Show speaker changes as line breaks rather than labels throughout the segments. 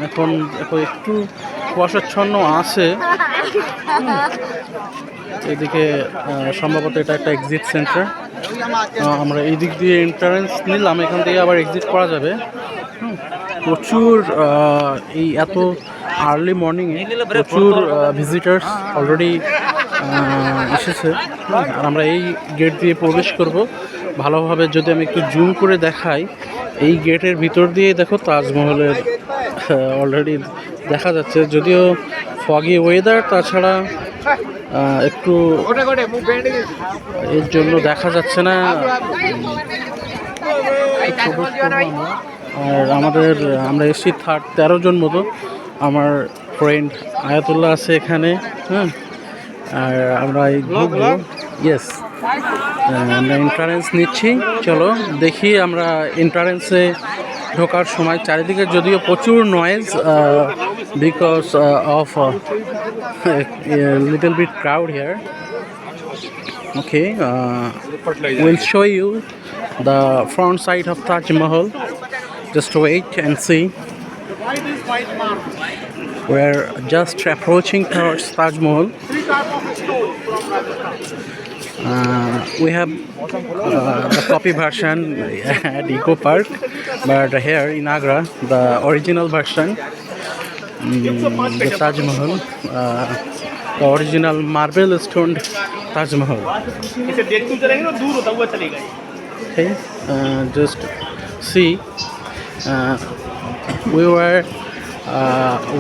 এখন একটু কুয়াশাচ্ছন্ন আছে। এদিকে সম্ভবত এটা একটা এক্সিট সেন্টার। আমরা এই দিক দিয়ে এন্ট্রান্স নিলাম, এখান থেকে আবার এক্সিট করা যাবে। প্রচুর এই এত আর্লি মর্নিংয়ে প্রচুর ভিজিটার্স অলরেডি এসেছে। আর আমরা এই গেট দিয়ে প্রবেশ করব। ভালোভাবে যদি আমি একটু জুম করে দেখাই, এই গেটের ভিতর দিয়ে দেখো তাজমহলের অলরেডি দেখা যাচ্ছে, যদিও ফগি ওয়েদার, তাছাড়া একটু এর জন্য দেখা যাচ্ছে না। আর আমরা এসেছি 13 জন মতো। আমার ফ্রেন্ড আয়াতুল্লাহ আছে এখানে। হ্যাঁ, আর আমরা এই ঢুকবো। ইয়েস, আমরা এন্ট্রান্স নিচ্ছি। চলো দেখি। আমরা এন্ট্রান্সে ঢোকার সময় চারিদিকে যদিও প্রচুর noise, because of little bit crowd here. Okay, we'll show you the front side of Taj Mahal. Just wait and see. We're just approaching towards Taj Mahal. We have the copy version at Eco Park, but here in Agra, the original version, the Taj Mahal, the original marble stone Taj Mahal. Okay, just see. We were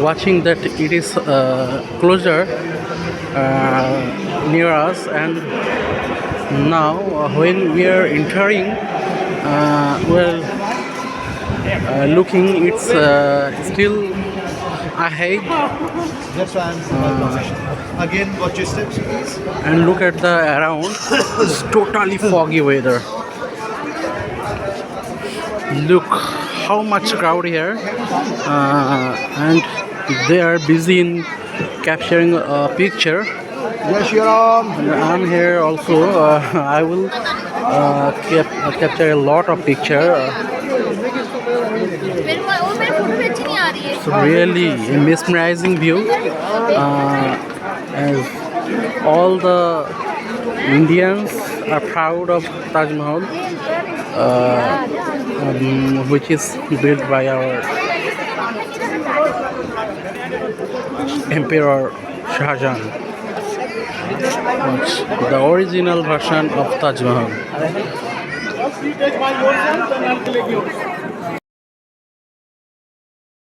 watching that it is closer near us, and now when we are entering, we're looking. It's still ahead.
Again, watch your steps, please.
And look at the around. It's totally foggy weather. Look how much crowd here, and they are busy in capturing a picture.
Yes, Your Honor.
I'm here also. I will capture a lot of picture. It's really a mesmerizing view. As all the Indians are proud of Taj Mahal, which is built by our Emperor Shah Jahan. The original version of Taj Mahal.